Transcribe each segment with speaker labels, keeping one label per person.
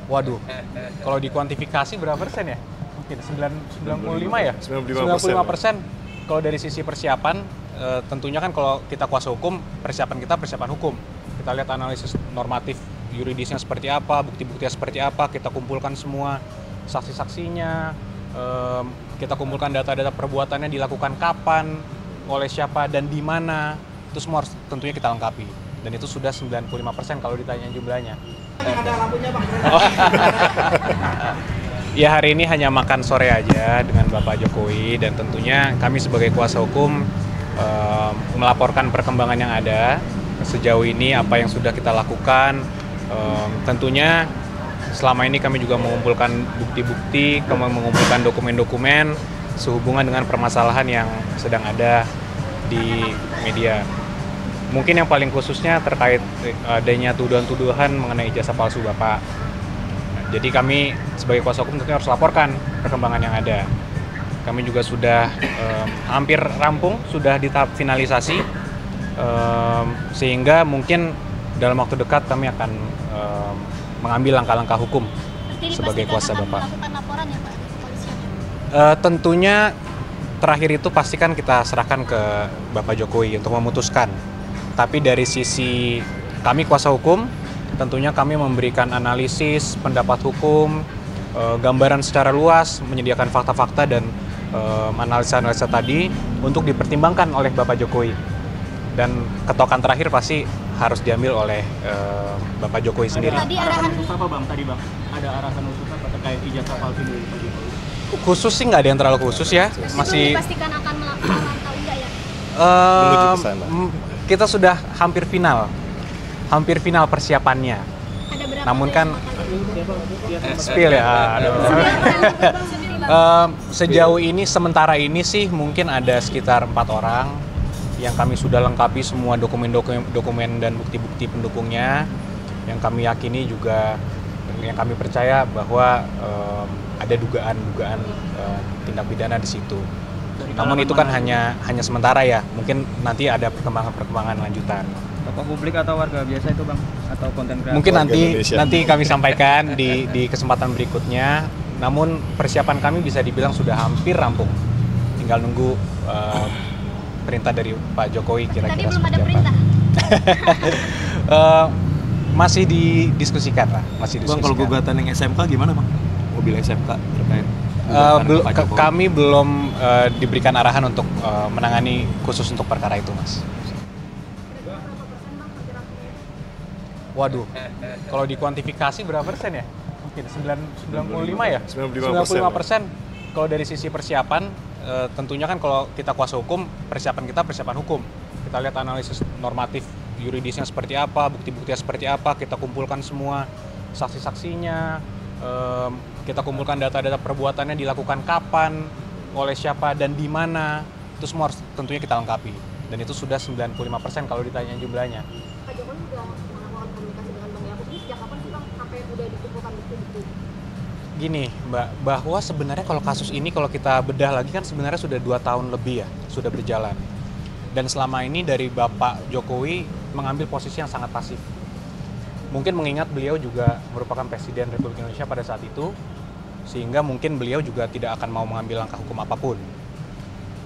Speaker 1: Waduh, kalau dikuantifikasi berapa persen ya? Mungkin 95 ya? 95%. Kalau dari sisi persiapan, tentunya kan kalau kita kuasa hukum, persiapan kita persiapan hukum. Kita lihat analisis normatif yuridisnya seperti apa, bukti-buktinya seperti apa, kita kumpulkan semua saksi-saksinya, kita kumpulkan data-data perbuatannya dilakukan kapan, oleh siapa dan di mana. Itu semua harus tentunya kita lengkapi. Dan itu sudah 95% kalau ditanya jumlahnya.
Speaker 2: Ada lampunya Pak.
Speaker 1: Ya hari ini hanya makan sore aja dengan Bapak Jokowi dan tentunya kami sebagai kuasa hukum melaporkan perkembangan yang ada sejauh ini, apa yang sudah kita lakukan. Tentunya selama ini kami juga mengumpulkan bukti-bukti, mengumpulkan dokumen-dokumen sehubungan dengan permasalahan yang sedang ada di media. Mungkin yang paling khususnya terkait adanya tuduhan-tuduhan mengenai ijazah palsu Bapak. Jadi kami sebagai kuasa hukum tentunya harus laporkan perkembangan yang ada. Kami juga sudah hampir rampung, sudah di tahap finalisasi, sehingga mungkin dalam waktu dekat kami akan mengambil langkah-langkah hukum sebagai kuasa Bapak.
Speaker 3: Melakukan laporan ya Pak di kepolisian?
Speaker 1: Tentunya terakhir itu pastikan kita serahkan ke Bapak Jokowi untuk memutuskan. Tapi dari sisi kami kuasa hukum, tentunya kami memberikan analisis, pendapat hukum, gambaran secara luas, menyediakan fakta-fakta dan analisa-analisa tadi untuk dipertimbangkan oleh Bapak Jokowi. Dan ketokan terakhir pasti harus diambil oleh Bapak Jokowi sendiri.
Speaker 3: Tadi arahan
Speaker 2: khusus apa Bang? Ada arahan khusus apa terkait ijazah palsu dari Pak Jokowi?
Speaker 1: Khusus sih nggak ada yang terlalu khusus ya.
Speaker 3: Masih dipastikan akan melakukan atau enggak ya?
Speaker 4: Menuju ke sana.
Speaker 1: Kita sudah hampir final persiapannya.
Speaker 3: Ada berapa?
Speaker 1: Namun kan spill ya. Sejauh ini sementara ini sih mungkin ada sekitar 4 orang yang kami sudah lengkapi semua dokumen dan bukti-bukti pendukungnya, yang kami yakini juga, yang kami percaya bahwa ada dugaan tindak pidana di situ. Namun itu kan hanya sementara ya, mungkin nanti ada perkembangan lanjutan.
Speaker 2: Tokoh publik atau warga biasa itu Bang? Atau konten kreator?
Speaker 1: Mungkin
Speaker 4: Indonesia.
Speaker 1: nanti kami sampaikan di kesempatan berikutnya. Namun persiapan kami bisa dibilang sudah hampir rampung. Tinggal nunggu perintah dari Pak Jokowi kira-kira.
Speaker 3: Tadi belum ada
Speaker 1: seperti apa.
Speaker 3: perintah.
Speaker 1: Masih didiskusikan lah, masih
Speaker 4: Bang,
Speaker 1: diskusikan.
Speaker 4: kalau gugatan yang SMK gimana Bang? Mobil SMK terkait
Speaker 1: Kami belum diberikan arahan untuk menangani khusus untuk perkara itu, Mas. Waduh, kalau dikuantifikasi berapa persen ya? Mungkin 95 ya? 95%. Kalau dari sisi persiapan, tentunya kan kalau kita kuasa hukum, persiapan kita persiapan hukum. Kita lihat analisis normatif yuridisnya seperti apa, bukti-buktinya seperti apa, kita kumpulkan semua saksi-saksinya, kita kumpulkan data-data perbuatannya dilakukan kapan, oleh siapa dan di mana. Itu semua harus tentunya kita lengkapi. Dan itu sudah 95% kalau ditanya jumlahnya.
Speaker 3: Pak Jokowi juga melakukan komunikasi dengan Bang Yakub ini sejak kapan sih Bang sampai udah dikumpulkan bukti-bukti?
Speaker 1: Gini Mbak, bahwa sebenarnya kalau kasus ini kalau kita bedah lagi kan sebenarnya sudah 2 tahun lebih ya, sudah berjalan. Dan selama ini dari Bapak Jokowi mengambil posisi yang sangat pasif. Mungkin mengingat beliau juga merupakan Presiden Republik Indonesia pada saat itu, sehingga mungkin beliau juga tidak akan mau mengambil langkah hukum apapun.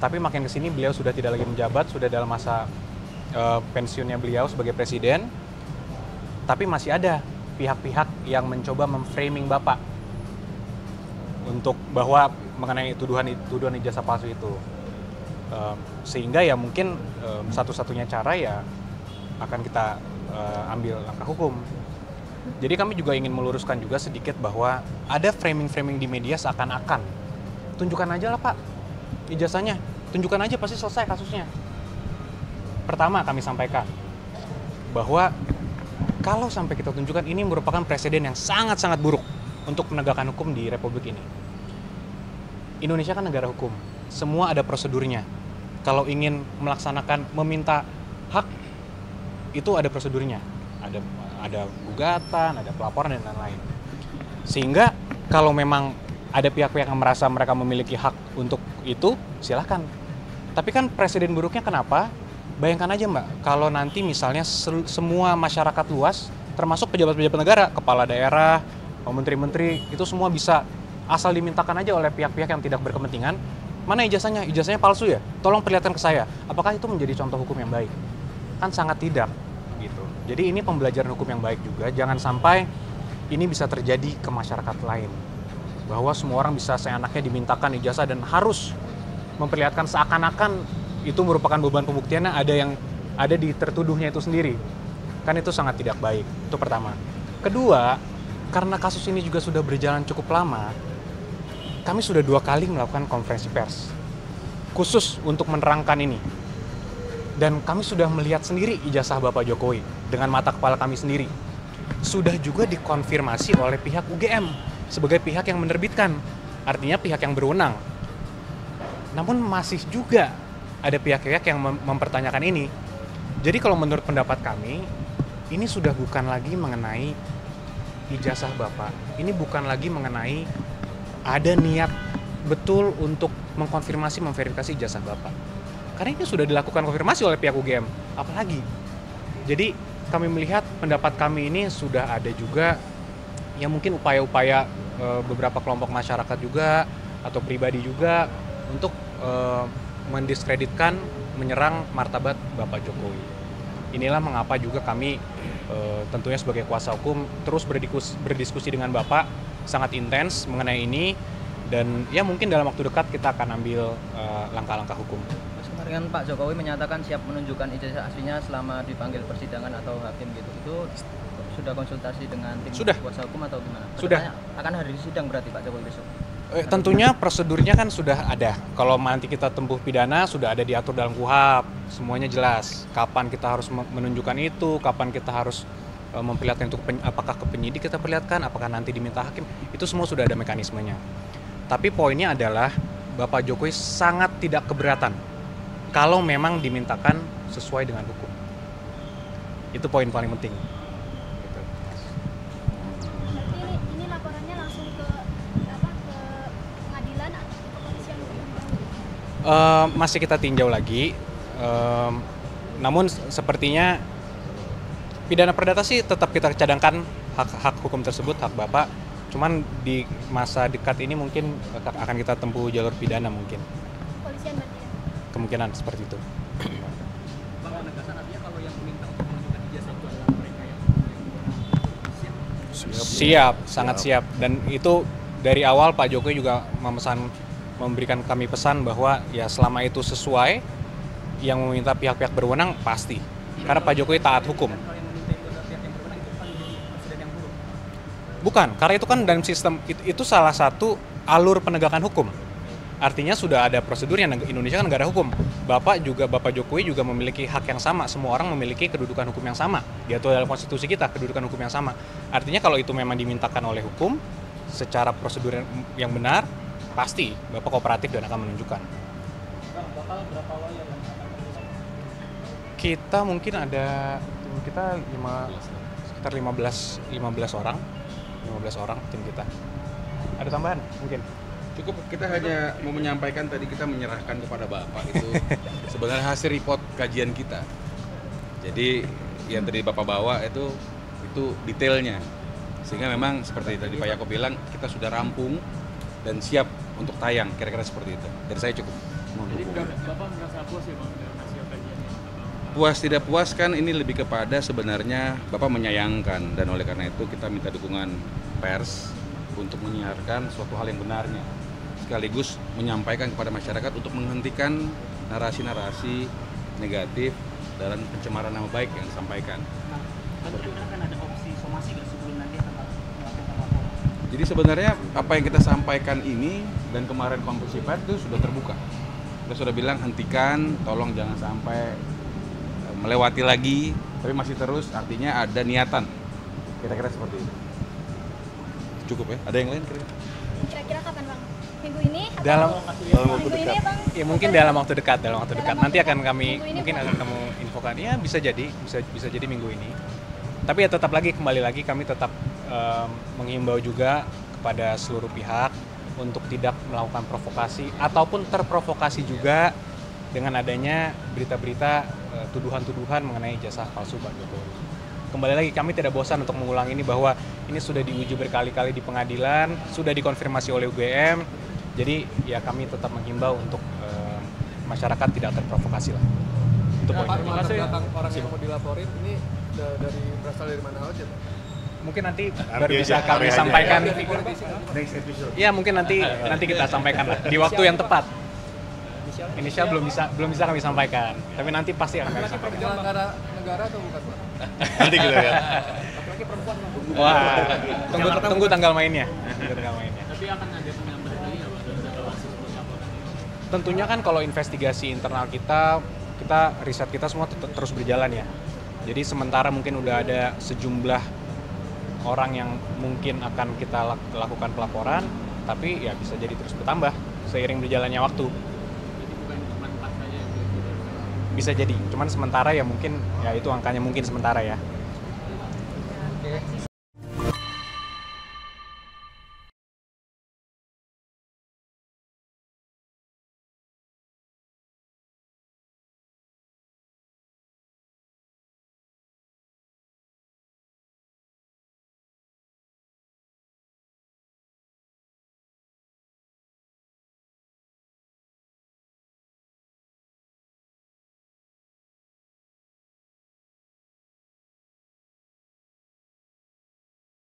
Speaker 1: Tapi makin kesini beliau sudah tidak lagi menjabat, sudah dalam masa pensiunnya beliau sebagai Presiden, tapi masih ada pihak-pihak yang mencoba memframing Bapak untuk bahwa mengenai tuduhan ijazah palsu itu. Sehingga ya mungkin satu-satunya cara ya akan kita ambil langkah hukum. Jadi kami juga ingin meluruskan juga sedikit bahwa ada framing-framing di media seakan-akan tunjukkan aja lah Pak ijazahnya, tunjukkan aja pasti selesai kasusnya. Pertama kami sampaikan bahwa kalau sampai kita tunjukkan, ini merupakan presiden yang sangat-sangat buruk untuk menegakkan hukum di Republik ini. Indonesia kan negara hukum, semua ada prosedurnya. Kalau ingin melaksanakan, meminta hak, itu ada prosedurnya. Ada gugatan, ada pelaporan, dan lain-lain. Sehingga kalau memang ada pihak-pihak yang merasa mereka memiliki hak untuk itu, silahkan. Tapi kan presiden buruknya kenapa? Bayangkan aja Mbak, kalau nanti misalnya semua masyarakat luas, termasuk pejabat-pejabat negara, kepala daerah, mau menteri-menteri itu semua bisa asal dimintakan aja oleh pihak-pihak yang tidak berkepentingan. Mana ijazahnya? Ijazahnya palsu ya? Tolong perlihatkan ke saya. Apakah itu menjadi contoh hukum yang baik? Kan sangat tidak gitu. Jadi ini pembelajaran hukum yang baik juga. Jangan sampai ini bisa terjadi ke masyarakat lain. Bahwa semua orang bisa seenaknya dimintakan ijazah dan harus memperlihatkan seakan-akan itu merupakan beban pembuktiannya ada di tertuduhnya itu sendiri. Kan itu sangat tidak baik. Itu pertama. Kedua, karena kasus ini juga sudah berjalan cukup lama, kami sudah 2 kali melakukan konferensi pers khusus untuk menerangkan ini. Dan kami sudah melihat sendiri ijazah Bapak Jokowi dengan mata kepala kami sendiri. Sudah juga dikonfirmasi oleh pihak UGM sebagai pihak yang menerbitkan, artinya pihak yang berwenang. Namun masih juga ada pihak-pihak yang mempertanyakan ini. Jadi kalau menurut pendapat kami, ini sudah bukan lagi mengenai ijazah Bapak. Ini bukan lagi mengenai ada niat betul untuk mengkonfirmasi, memverifikasi ijazah Bapak. Karena ini sudah dilakukan konfirmasi oleh pihak UGM. Apalagi? Jadi kami melihat pendapat kami ini sudah ada juga yang mungkin upaya-upaya beberapa kelompok masyarakat juga atau pribadi juga untuk mendiskreditkan, menyerang martabat Bapak Jokowi. Inilah mengapa juga kami tentunya sebagai kuasa hukum terus berdiskusi dengan Bapak sangat intens mengenai ini, dan ya mungkin dalam waktu dekat kita akan ambil langkah-langkah hukum.
Speaker 5: Mas, kemarin Pak Jokowi menyatakan siap menunjukkan ijazah aslinya selama dipanggil persidangan atau hakim gitu. Itu sudah konsultasi dengan tim kuasa hukum atau gimana?
Speaker 1: Sudah.
Speaker 5: Akan hadir sidang berarti Pak Jokowi besok?
Speaker 1: Tentunya prosedurnya kan sudah ada. Kalau nanti kita tempuh pidana sudah ada diatur dalam KUHP, semuanya jelas. Kapan kita harus menunjukkan itu, kapan kita harus memperlihatkan itu, apakah ke penyidik kita perlihatkan, apakah nanti diminta hakim, itu semua sudah ada mekanismenya. Tapi poinnya adalah Bapak Jokowi sangat tidak keberatan kalau memang dimintakan sesuai dengan hukum. Itu poin paling penting.
Speaker 3: Ini laporannya langsung ke pengadilan atau ke kepolisian?
Speaker 1: Masih kita tinjau lagi. Namun sepertinya pidana perdata sih tetap kita cadangkan hak hukum tersebut, hak Bapak. Cuman di masa dekat ini mungkin akan kita tempuh jalur pidana mungkin.
Speaker 3: Kepolisian berarti ya?
Speaker 1: Kemungkinan seperti itu.
Speaker 2: Bang, penegasan artinya kalau yang meminta untuk menunjukkan ijazah itu adalah mereka yang
Speaker 1: Siap, sangat siap. Dan itu dari awal Pak Jokowi juga memberikan kami pesan bahwa ya selama itu sesuai, yang meminta pihak-pihak berwenang pasti. Karena Pak Jokowi taat hukum.
Speaker 2: kalau yang meminta itu adalah pihak yang berwenang, itu kan menjadi presiden yang buruk.
Speaker 1: Bukan, karena itu kan dalam sistem itu salah satu alur penegakan hukum. Artinya sudah ada prosedurnya. Indonesia kan negara hukum. Bapak Jokowi juga memiliki hak yang sama. Semua orang memiliki kedudukan hukum yang sama. Diatur dalam konstitusi kita, kedudukan hukum yang sama. Artinya kalau itu memang dimintakan oleh hukum secara prosedur yang benar, pasti Bapak kooperatif dan akan menunjukkan.
Speaker 2: Bang, bakal berapa lawyer yang akan terlibat?
Speaker 1: Kita mungkin ada sekitar 15 orang. 15 orang tim kita. Ada tambahan mungkin?
Speaker 6: Cukup, kita hanya mau menyampaikan tadi kita menyerahkan kepada Bapak itu sebenarnya hasil report kajian kita. Jadi yang tadi Bapak bawa itu detailnya. Sehingga memang seperti tadi Pak Yaakob bilang, kita sudah rampung dan siap untuk tayang, kira-kira seperti itu. Dari saya cukup.
Speaker 2: Jadi Bapak merasa puas ya Bang dengan hasil kajiannya?
Speaker 6: Puas tidak puas kan ini lebih kepada sebenarnya Bapak menyayangkan, dan oleh karena itu kita minta dukungan pers untuk menyiarkan suatu hal yang benarnya, sekaligus menyampaikan kepada masyarakat untuk menghentikan narasi-narasi negatif dalam pencemaran nama baik yang disampaikan.
Speaker 2: Nah, kira-kira kan ada opsi somasi nggak sebelum nanti akan melakukan laporan?
Speaker 6: Jadi sebenarnya apa yang kita sampaikan ini dan kemarin konferensi pers itu sudah terbuka. Kita sudah bilang hentikan, tolong jangan sampai melewati lagi, tapi masih terus, artinya ada niatan. Kira-kira seperti itu. Cukup ya? Ada yang lain kira-kira?
Speaker 3: Kira-kira kapan Bang? Minggu ini? Atau
Speaker 1: Dalam
Speaker 3: minggu ini Bang?
Speaker 1: Ya mungkin dalam waktu dekat. Nanti akan kami
Speaker 3: minggu ini,
Speaker 1: mungkin
Speaker 3: Bang?
Speaker 1: akan kamu infokan. Ya bisa jadi minggu ini. Tapi ya tetap kembali lagi kami tetap menghimbau juga kepada seluruh pihak untuk tidak melakukan provokasi ataupun terprovokasi juga dengan adanya berita-berita tuduhan-tuduhan mengenai ijazah palsu Pak Jokowi. kembali lagi kami tidak bosan untuk mengulang ini bahwa ini sudah diuji berkali-kali di pengadilan, sudah dikonfirmasi oleh UGM. Jadi ya kami tetap menghimbau untuk masyarakat tidak terprovokasi lah. Itu poin.
Speaker 7: Latar belakang orang yang mau dilaporin ini berasal dari mana aja, Pak?
Speaker 1: Mungkin nanti baru bisa kami sampaikan. Ya mungkin nanti kita sampaikan lah di waktu yang tepat. Inisial belum bisa kami sampaikan, tapi nanti pasti akan kami sampaikan.
Speaker 7: Penyelenggara negara atau bukan, Pak?
Speaker 4: Nanti kita lihat.
Speaker 2: Laki-laki perempuan Bang.
Speaker 1: Wah, tunggu tanggal mainnya.
Speaker 2: Tapi akan ada penambahan lagi ya Pak dari data wasit seperti apa?
Speaker 1: Tentunya kan kalau investigasi internal kita riset kita semua terus berjalan ya. Jadi sementara mungkin udah ada sejumlah orang yang mungkin akan kita lakukan pelaporan, tapi ya bisa jadi terus bertambah seiring berjalannya waktu.
Speaker 2: Jadi bukan cuma 4 saja yang belum.
Speaker 1: Bisa jadi, cuman sementara ya mungkin ya itu angkanya mungkin sementara ya.